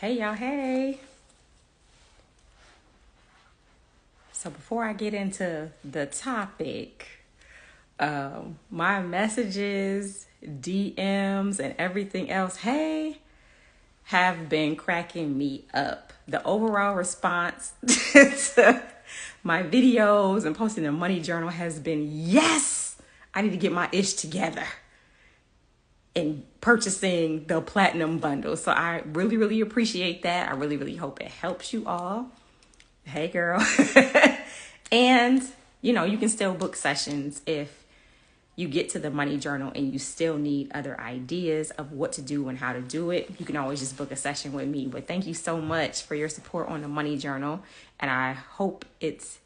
Hey y'all, hey. So before I get into the topic, my messages, DMs, and everything else, hey, have been cracking me up. The overall response to my videos and posting the money journal has been, yes, I need to get my ish together in purchasing the platinum bundle. So I really, really appreciate that. I really, really hope it helps you all. Hey girl. And you can still book sessions if you get to the money journal and you still need other ideas of what to do and how to do it. You can always just book a session with me. But thank you so much for your support on the money journal, and I hope it's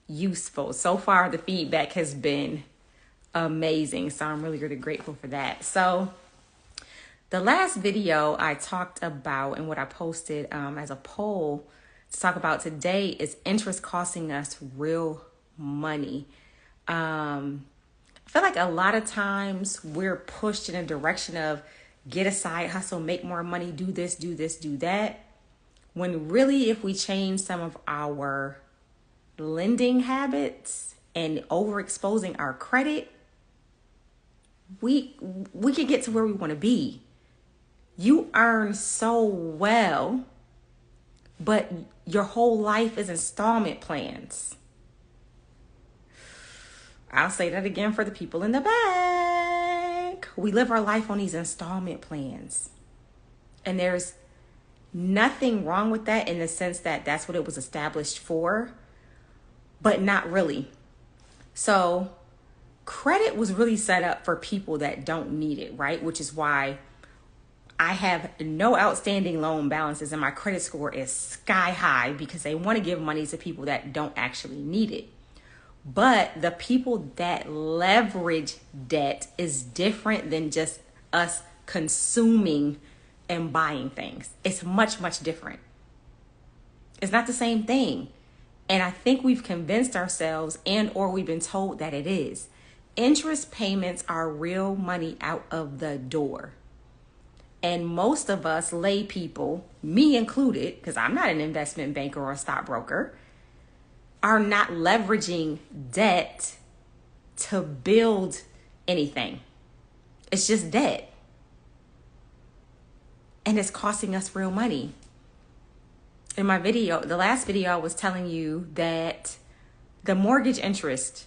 useful. So far the feedback has been amazing, so I'm really, really grateful for that. So the last video I talked about and what I posted as a poll to talk about today is interest costing us real money. I feel like a lot of times we're pushed in a direction of get a side hustle, make more money, do this, do this, do that. When really, if we change some of our lending habits and overexposing our credit, we can get to where we want to be. You earn so well, but your whole life is installment plans. I'll say that again for the people in the back. We live our life on these installment plans. And there's nothing wrong with that in the sense that that's what it was established for, but not really. So credit was really set up for people that don't need it, right? Which is why I have no outstanding loan balances and my credit score is sky high, because they want to give money to people that don't actually need it. But the people that leverage debt is different than just us consuming and buying things. It's much, much different. It's not the same thing. And I think we've convinced ourselves or we've been told that it is. Interest payments are real money out of the door. And most of us lay people, me included, because I'm not an investment banker or a stockbroker, are not leveraging debt to build anything. It's just debt. And it's costing us real money. In my video, the last video, I was telling you that the mortgage interest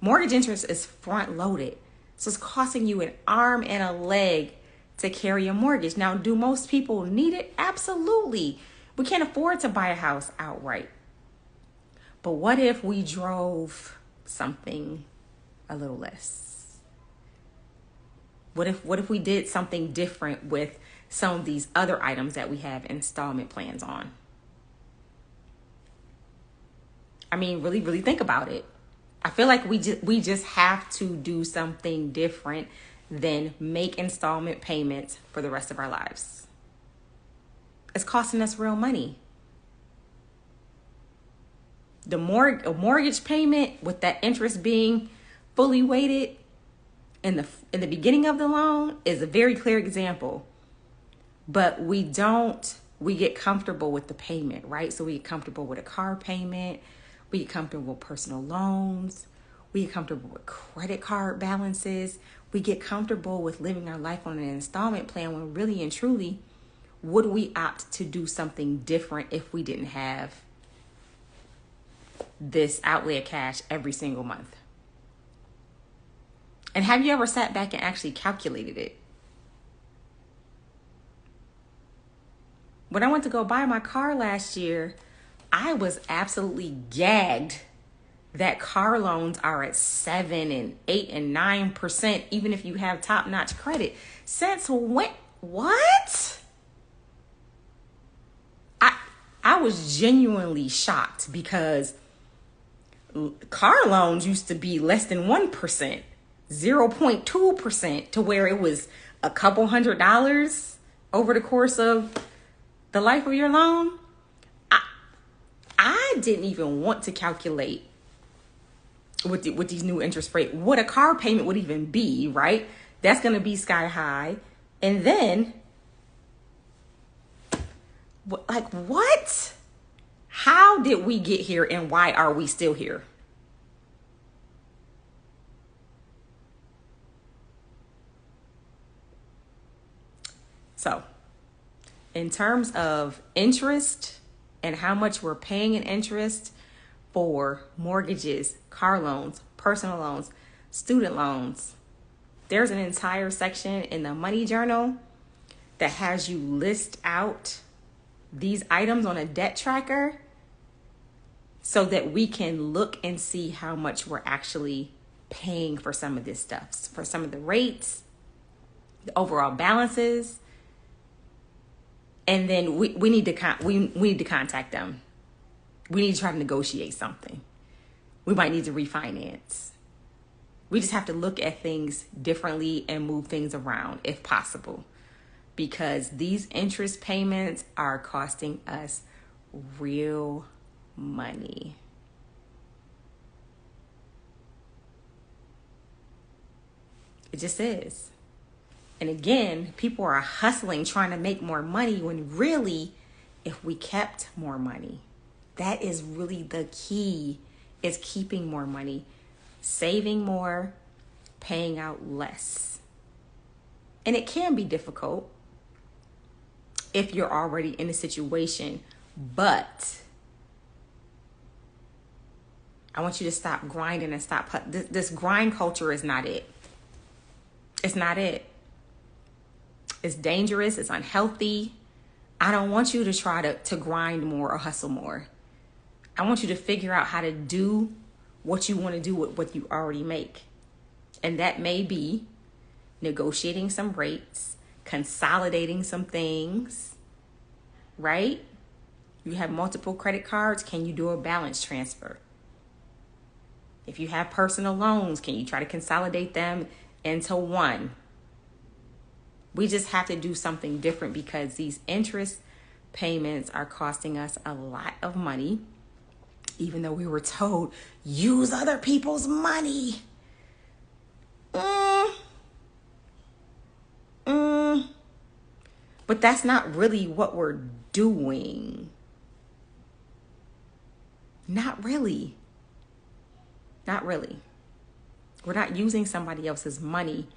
is front loaded. So it's costing you an arm and a leg to carry a mortgage. Now, do most people need it? Absolutely. We can't afford to buy a house outright. But what if we drove something a little less? What if we did something different with some of these other items that we have installment plans on? I mean, really, really think about it. I feel like we just have to do something different than make installment payments for the rest of our lives. It's costing us real money. The mortgage payment with that interest being fully weighted in the beginning of the loan is a very clear example. But we get comfortable with the payment, right? So we get comfortable with a car payment. We get comfortable with personal loans. We get comfortable with credit card balances. We get comfortable with living our life on an installment plan when really and truly, would we opt to do something different if we didn't have this outlay of cash every single month? And have you ever sat back and actually calculated it? When I went to go buy my car last year, I was absolutely gagged that car loans are at 7 and 8 and 9%, even if you have top-notch credit. Since when? What? I was genuinely shocked, because car loans used to be less than 1%, 0.2%, to where it was a couple $100 over the course of the life of your loan. I didn't even want to calculate with these new interest rates what a car payment would even be, right? That's going to be sky high. And then Like, what? How did we get here and why are we still here? So, in terms of interest and how much we're paying in interest for mortgages, car loans, personal loans, student loans, there's an entire section in the money journal that has you list out these items on a debt tracker so that we can look and see how much we're actually paying for some of this stuff, for some of the rates, the overall balances. And then we need to we need to contact them. We need to try to negotiate something. We might need to refinance. We just have to look at things differently and move things around if possible, because these interest payments are costing us real money. It just is. And again, people are hustling, trying to make more money when really, if we kept more money, that is really the key, is keeping more money, saving more, paying out less. And it can be difficult if you're already in a situation, but I want you to stop grinding and stop. This grind culture is not it. It's not it. It's dangerous. It's unhealthy. I don't want you to try to grind more or hustle more. I want you to figure out how to do what you want to do with what you already make. And that may be negotiating some rates, consolidating some things, right? You have multiple credit cards. Can you do a balance transfer? If you have personal loans, can you try to consolidate them into one? We just have to do something different because these interest payments are costing us a lot of money, even though we were told, use other people's money. But that's not really what we're doing. Not really. Not really. We're not using somebody else's money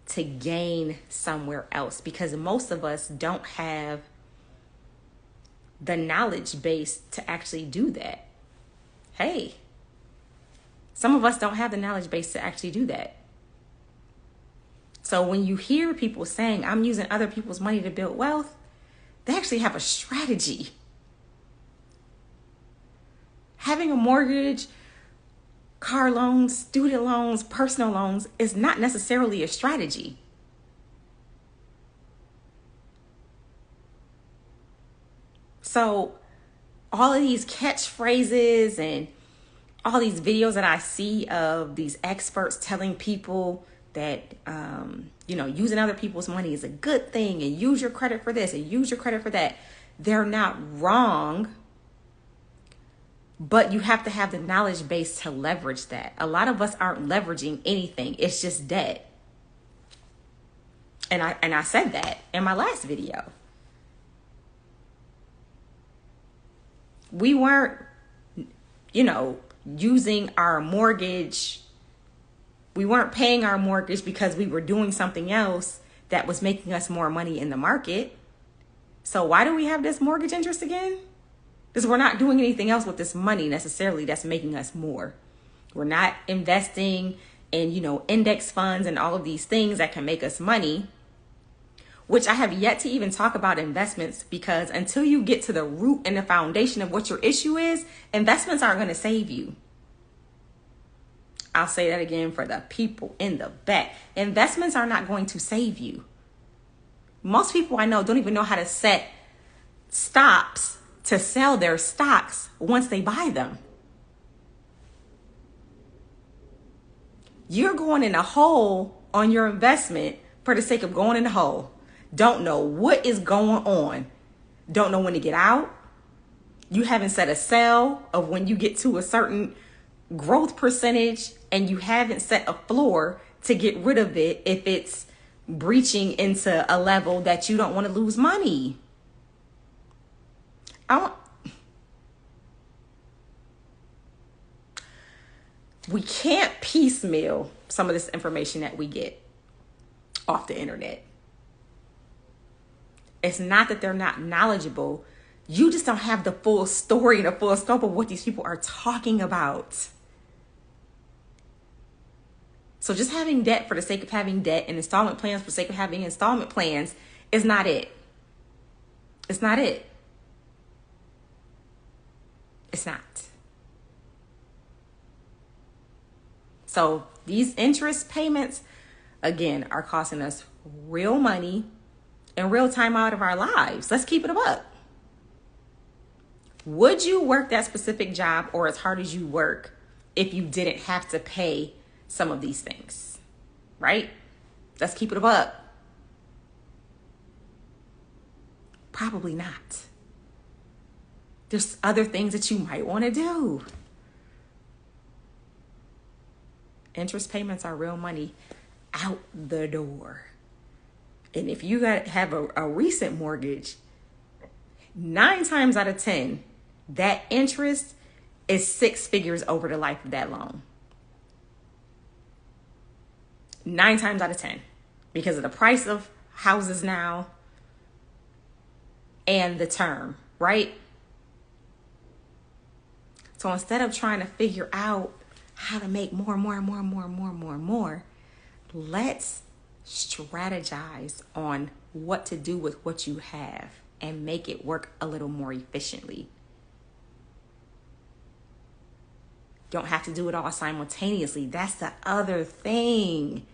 to gain somewhere else, because most of us don't have the knowledge base to actually do that. Hey, some of us don't have the knowledge base to actually do that. So when you hear people saying, I'm using other people's money to build wealth, they actually have a strategy. Having a mortgage, car loans, student loans, personal loans is not necessarily a strategy. So all of these catchphrases and all these videos that I see of these experts telling people that, using other people's money is a good thing, and use your credit for this and use your credit for that. They're not wrong. But you have to have the knowledge base to leverage that. A lot of us aren't leveraging anything. It's just debt. And I said that in my last video. We weren't, using our mortgage. We weren't paying our mortgage because we were doing something else that was making us more money in the market. So why do we have this mortgage interest again? Because we're not doing anything else with this money necessarily that's making us more. We're not investing in, index funds and all of these things that can make us money, which I have yet to even talk about investments, because until you get to the root and the foundation of what your issue is, investments aren't going to save you. I'll say that again for the people in the back. Investments are not going to save you. Most people I know don't even know how to set stops to sell their stocks once they buy them. You're going in a hole on your investment for the sake of going in the hole. Don't know what is going on. Don't know when to get out. You haven't set a sell of when you get to a certain growth percentage, and you haven't set a floor to get rid of it if it's breaching into a level that you don't want to lose money. We can't piecemeal some of this information that we get off the internet. It's not that they're not knowledgeable. You just don't have the full story and the full scope of what these people are talking about. So just having debt for the sake of having debt and installment plans for the sake of having installment plans is not it. It's not it. It's not. So these interest payments, again, are costing us real money and real time out of our lives. Let's keep it a buck. Would you work that specific job or as hard as you work if you didn't have to pay some of these things? Right? Let's keep it a buck. Probably not. There's other things that you might want to do. Interest payments are real money out the door. And if you have a recent mortgage, 9 times out of 10, that interest is 6 figures over the life of that loan. 9 times out of 10, because of the price of houses now and the term, right? So instead of trying to figure out how to make more, let's strategize on what to do with what you have and make it work a little more efficiently. Don't have to do it all simultaneously. That's the other thing.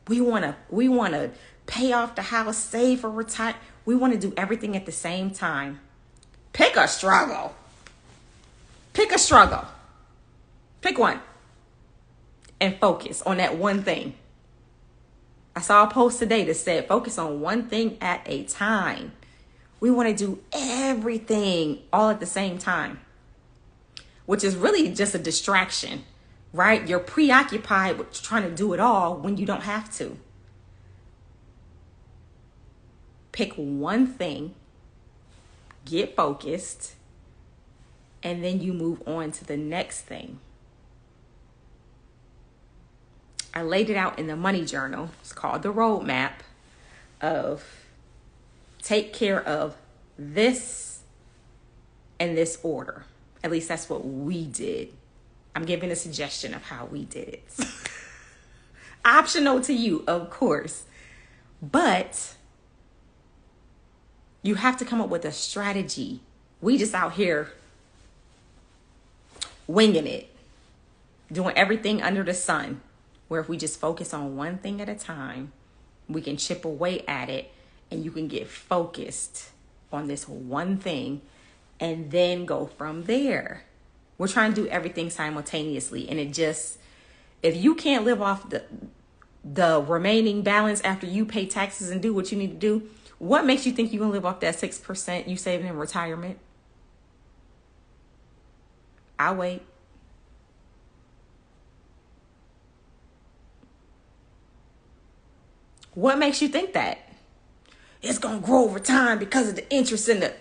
We want to pay off the house, save for retirement. We want to do everything at the same time. Pick a struggle. Pick a struggle. Pick one. And focus on that one thing. I saw a post today that said, focus on one thing at a time. We want to do everything all at the same time, which is really just a distraction, right? You're preoccupied with trying to do it all when you don't have to. Pick one thing, get focused, and then you move on to the next thing. I laid it out in the money journal. It's called the roadmap of take care of this in this order. At least that's what we did. I'm giving a suggestion of how we did it. Optional to you, of course. But you have to come up with a strategy. We just out here winging it, doing everything under the sun. Where if we just focus on one thing at a time, we can chip away at it and you can get focused on this one thing and then go from there. We're trying to do everything simultaneously. And if you can't live off the remaining balance after you pay taxes and do what you need to do, what makes you think you're going to live off that 6% you saving in retirement? I'll wait. What makes you think that? It's going to grow over time because of the interest in the...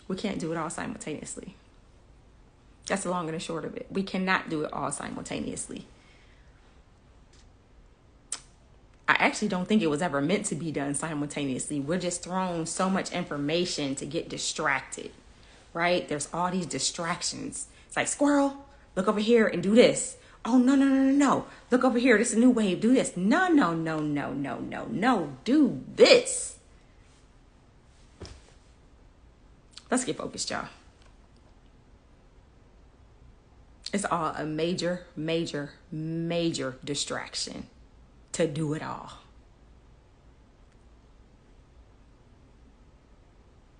We can't do it all simultaneously. That's the long and the short of it. We cannot do it all simultaneously. I actually don't think it was ever meant to be done simultaneously. We're just thrown so much information to get distracted, right? There's all these distractions. It's like, squirrel, look over here and do this. Oh, no. Look over here. This is a new wave. Do this. No. Do this. Let's get focused, y'all. It's all a major distraction to do it all.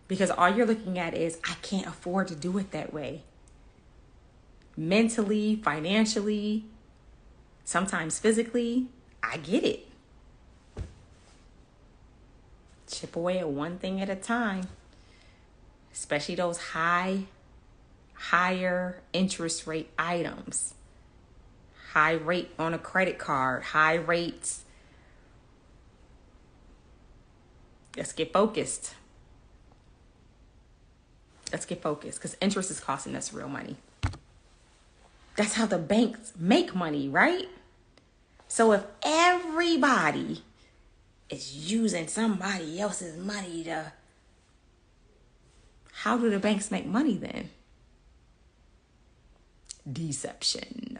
Because all you're looking at is, I can't afford to do it that way. Mentally, financially, sometimes physically, I get it. Chip away at one thing at a time. Especially those high higher interest rate items, high rate on a credit card, high rates. Let's get focused. Let's get focused, because interest is costing us real money. That's how the banks make money, right? So if everybody is using somebody else's money how do the banks make money then? Deception.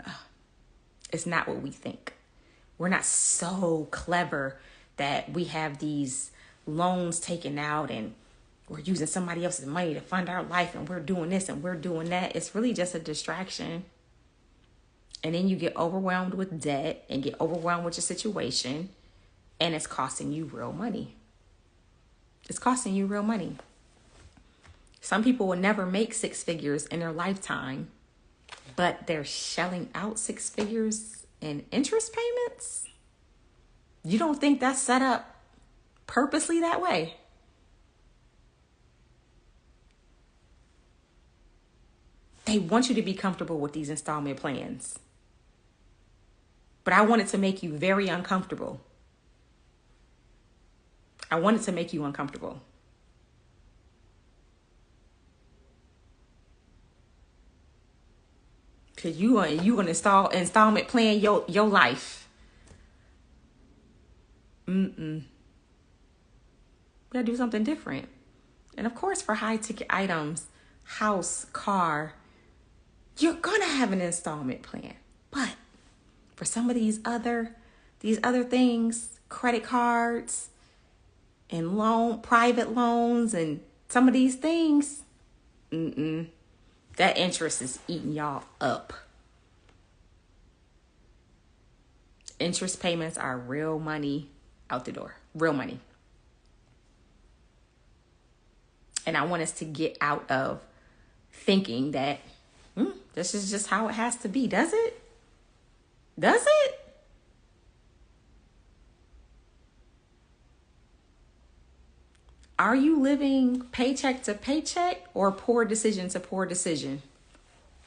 It's not what we think. We're not so clever that we have these loans taken out and we're using somebody else's money to fund our life and we're doing this and we're doing that. It's really just a distraction. And then you get overwhelmed with debt and get overwhelmed with your situation, and it's costing you real money. It's costing you real money. Some people will never make six figures in their lifetime, but they're shelling out six figures in interest payments. You don't think that's set up purposely that way? They want you to be comfortable with these installment plans. But I wanted to make you very uncomfortable. I wanted to make you uncomfortable. Because you gonna installment plan your life. We gotta do something different. And of course, for high ticket items, house, car, you're gonna have an installment plan. But for some of these other things, credit cards and private loans and some of these things, that interest is eating y'all up. Interest payments are real money out the door. Real money. And I want us to get out of thinking that this is just how it has to be. Does it? Does it? Are you living paycheck to paycheck or poor decision to poor decision?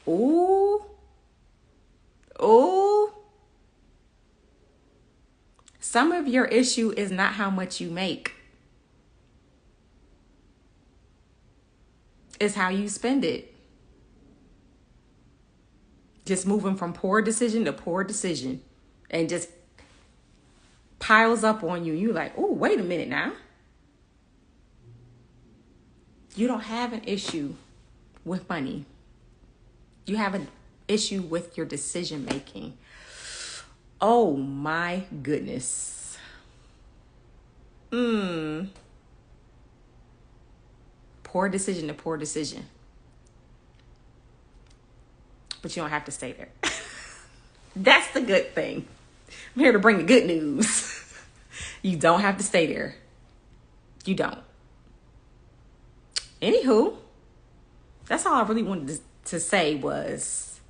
Ooh. Some of your issue is not how much you make. It's how you spend it. Just moving from poor decision to poor decision and just piles up on you. You're like, oh, wait a minute now. You don't have an issue with money. You have an issue with your decision making. Oh my goodness. Poor decision to poor decision. But you don't have to stay there. That's the good thing. I'm here to bring the good news. You don't have to stay there. You don't. Anywho, that's all I really wanted to say was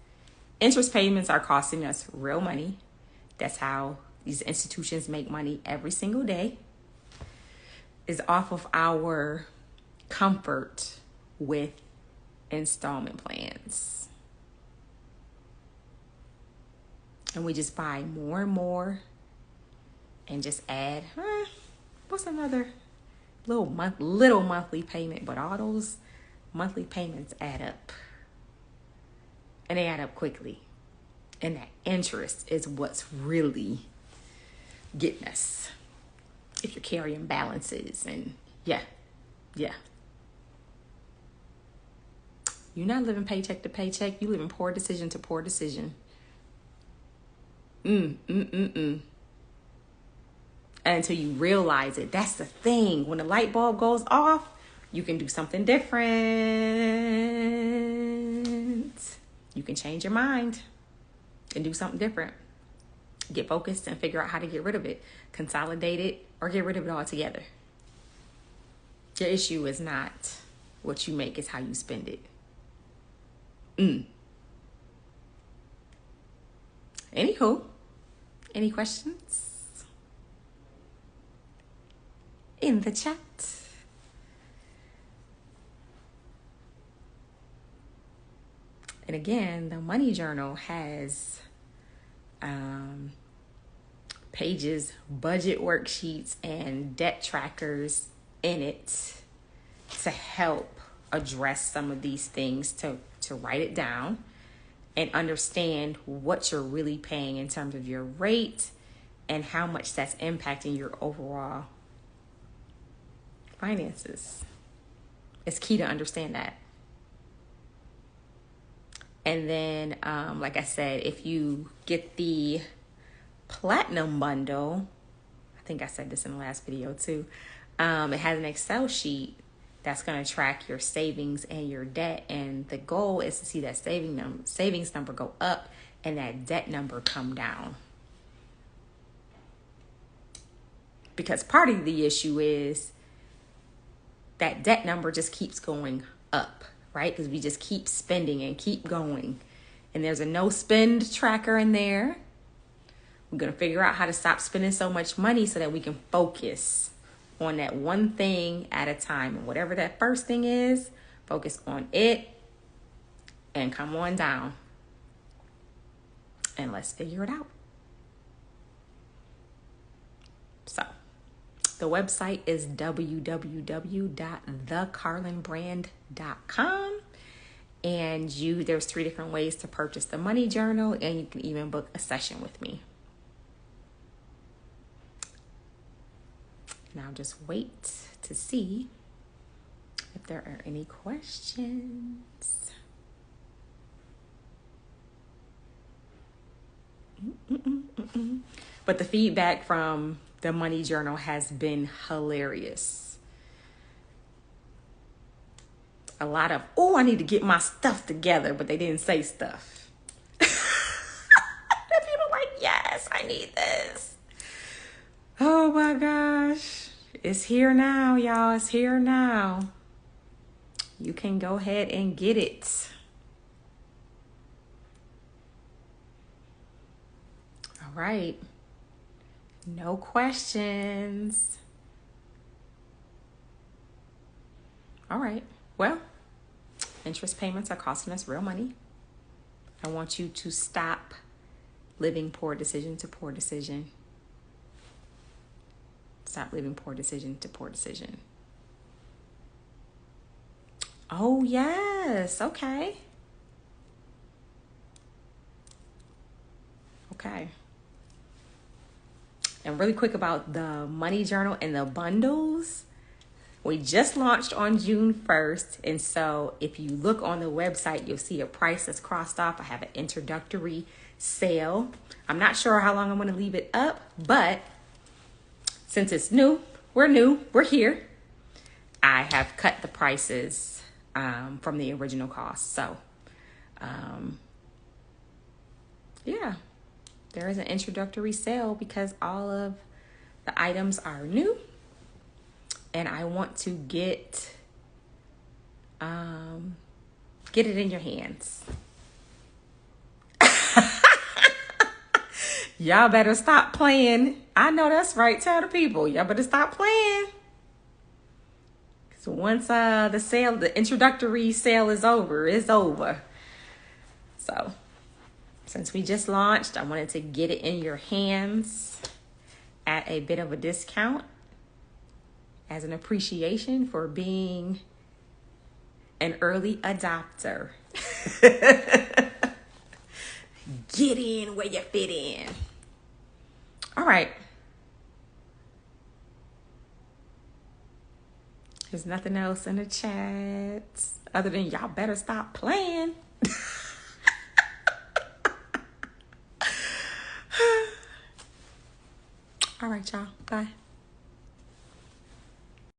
interest payments are costing us real money. That's how these institutions make money every single day. Is off of our comfort with installment plans. And we just buy more and more and just add, what's another little monthly payment? But all those monthly payments add up. And they add up quickly. And that interest is what's really getting us. If you're carrying balances and yeah. You're not living paycheck to paycheck. You living poor decision to poor decision. And until you realize it, that's the thing. When the light bulb goes off, you can do something different. You can change your mind and do something different. Get focused and figure out how to get rid of it. Consolidate it or get rid of it altogether. Your issue is not what you make, it's how you spend it. Anywho, any questions in the chat? And again, the money journal has pages, budget worksheets, and debt trackers in it to help address some of these things, to write it down and understand what you're really paying in terms of your rate and how much that's impacting your overall finances. It's key to understand that. And then, like I said, if you get the platinum bundle, I think I said this in the last video too, it has an Excel sheet that's going to track your savings and your debt. And the goal is to see that savings number go up and that debt number come down. Because part of the issue is that debt number just keeps going up, right? Because we just keep spending and keep going. And there's a no spend tracker in there. We're going to figure out how to stop spending so much money so that we can focus on that one thing at a time. And whatever that first thing is, focus on it and come on down. And let's figure it out. So the website is www.thecarlinbrand.com. And there's 3 different ways to purchase the money journal, and you can even book a session with me. Now just wait to see if there are any questions. But the feedback from the money journal has been hilarious. A lot of, I need to get my stuff together, but they didn't say stuff. And people are like, yes, I need this. Oh my gosh. It's here now, y'all. It's here now. You can go ahead and get it. All right. No questions. All right. Well, interest payments are costing us real money. I want you to stop living poor decision to poor decision. Stop living poor decision to poor decision. Oh, yes. Okay. Okay. And really quick about the money journal and the bundles. We just launched on June 1st. And so if you look on the website, you'll see a price that's crossed off. I have an introductory sale. I'm not sure how long I'm going to leave it up, but since it's new, we're here. I have cut the prices from the original cost. So, yeah, there is an introductory sale because all of the items are new. And I want to get it in your hands. Y'all better stop playing. I know that's right. Tell the people. Y'all better stop playing. So once the introductory sale is over, it's over. So since we just launched, I wanted to get it in your hands at a bit of a discount as an appreciation for being an early adopter. Get in where you fit in. All right. There's nothing else in the chat other than y'all better stop playing. All right, y'all. Bye.